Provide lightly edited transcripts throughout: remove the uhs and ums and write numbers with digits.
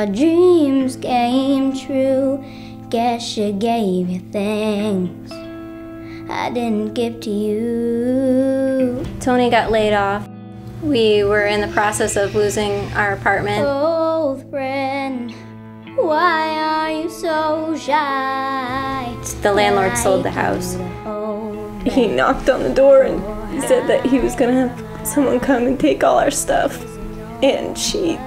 our dreams came true. Guess you gave your things I didn't give to you. Tony got laid off. We were in the process of losing our apartment. Old friend, why are you so shy? The landlord sold the house. He knocked on the door and he said that he was gonna have someone come and take all our stuff. And she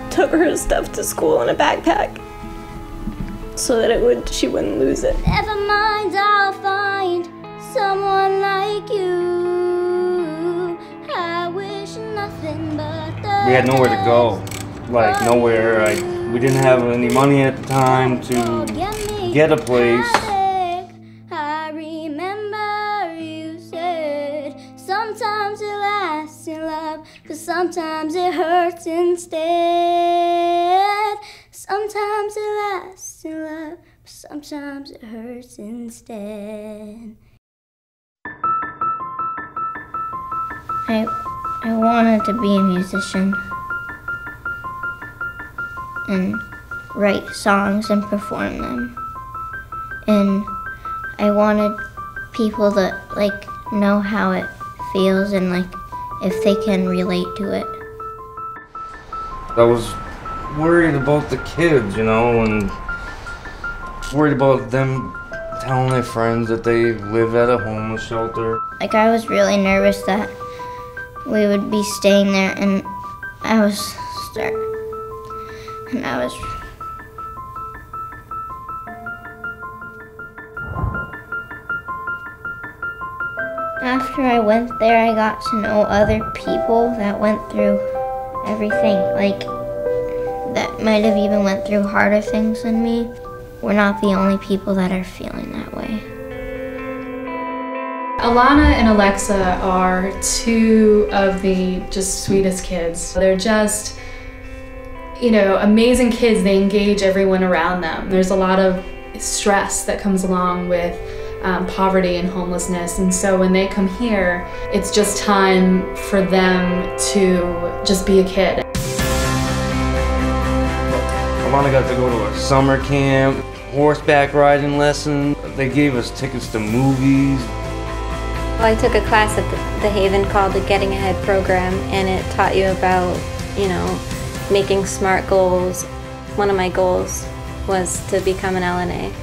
took her stuff to school in a backpack so that she wouldn't lose it. Never mind, I'll find someone like you. I wish nothing but the We had nowhere to go, like nowhere. We didn't have any money at the time to get a place. I remember you said sometimes it lasts in love, but sometimes it hurts instead. Sometimes it lasts in love, but sometimes it hurts instead. I wanted to be a musician and write songs and perform them. And I wanted people to know how it feels and if they can relate to it. I was worried about the kids, and worried about them telling their friends that they live at a homeless shelter. I was really nervous that we would be staying there, and after I went there, I got to know other people that went through everything, that might have even went through harder things than me. We're not the only people that are feeling that way. Alana and Alexa are two of the just sweetest kids. They're just, amazing kids. They engage everyone around them. There's a lot of stress that comes along with poverty and homelessness, and so when they come here, it's just time for them to just be a kid. Alana got to go to a summer camp, horseback riding lesson. They gave us tickets to movies. I took a class at the Haven called the Getting Ahead program, and it taught you about, making smart goals. One of my goals was to become an LNA.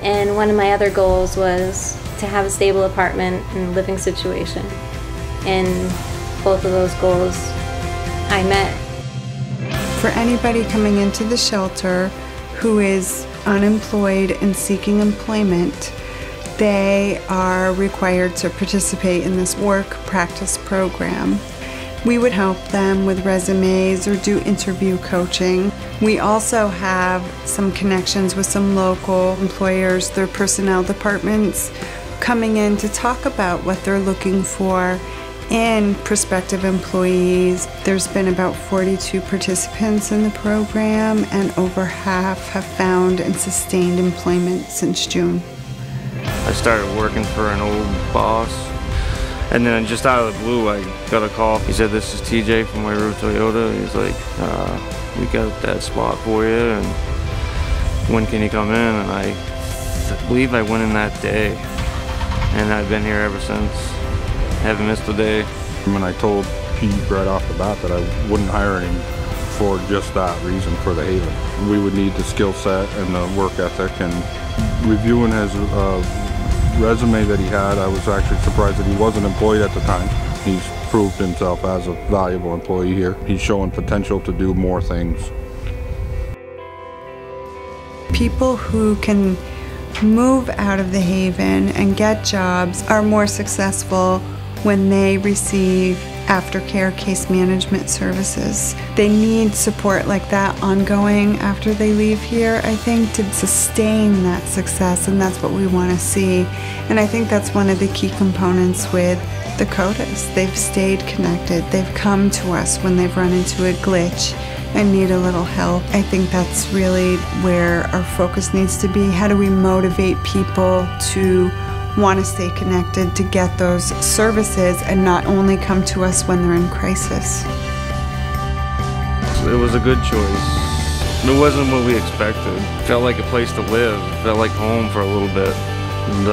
And one of my other goals was to have a stable apartment and living situation. And both of those goals I met. For anybody coming into the shelter who is unemployed and seeking employment, they are required to participate in this work practice program. We would help them with resumes or do interview coaching. We also have some connections with some local employers, their personnel departments, coming in to talk about what they're looking for in prospective employees. There's been about 42 participants in the program, and over half have found and sustained employment since June. I started working for an old boss, and then just out of the blue I got a call. He said, "This is TJ from My Root Toyota." He's like, "We got that spot for you, and when can you come in?" And I believe I went in that day, and I've been here ever since. Haven't missed a day. When I told Pete right off the bat that I wouldn't hire him for just that reason, for the Haven. We would need the skill set and the work ethic, and reviewing his resume that he had, I was actually surprised that he wasn't employed at the time. He's proved himself as a valuable employee here. He's showing potential to do more things. People who can move out of the Haven and get jobs are more successful when they receive aftercare case management services. They need support like that ongoing after they leave here, I think, to sustain that success, and that's what we want to see. And I think that's one of the key components with the Codas. They've stayed connected. They've come to us when they've run into a glitch and need a little help. I think that's really where our focus needs to be. How do we motivate people to want to stay connected, to get those services and not only come to us when they're in crisis? It was a good choice. It wasn't what we expected. It felt like a place to live. It felt like home for a little bit. And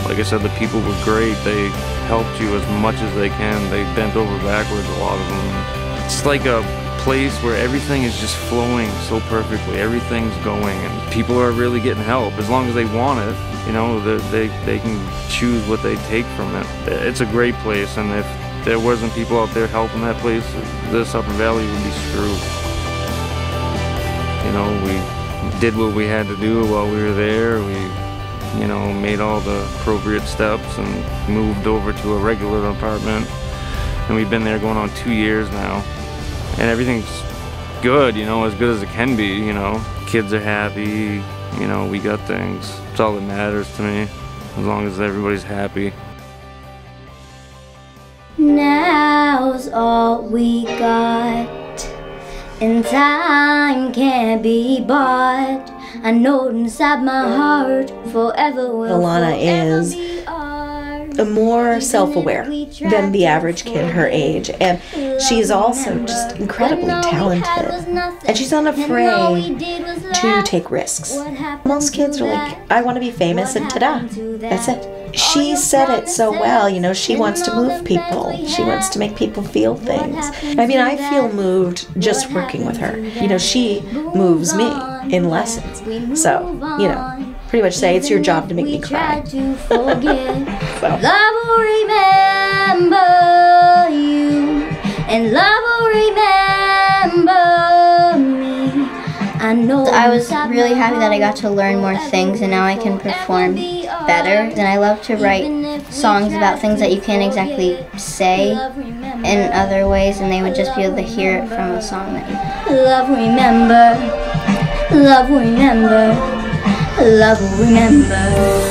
like I said, the people were great. They helped you as much as they can. They bent over backwards, a lot of them. It's like a place where everything is just flowing so perfectly. Everything's going, and people are really getting help as long as they want it. You know, they can choose what they take from it. It's a great place, and if there wasn't people out there helping that place, this Upper Valley would be screwed. You know, we did what we had to do while we were there. We, you know, made all the appropriate steps and moved over to a regular apartment. And we've been there going on 2 years now. And everything's good, you know, as good as it can be, you know. Kids are happy, you know, we got things. It's all that matters to me, as long as everybody's happy. Now's all we got, and time can't be bought. I know inside my heart forever will Alana is more self-aware than the average kid her age, and she's also just incredibly talented, and she's unafraid to take risks. Most kids are like, I want to be famous, and ta-da, that's it. She said it so well, you know, she wants to move people. She wants to make people feel things. I mean, I feel moved just working with her. You know, she moves me in lessons. So, you know, pretty much say it's your job to make me cry. So. Love will remember you, and love will remember me. I know. I was really happy that I got to learn more things, and now I can perform better. And I love to write songs about things that you can't exactly say in other ways, and they would just be able to hear it from a song that you love. Remember, love will remember, love will remember.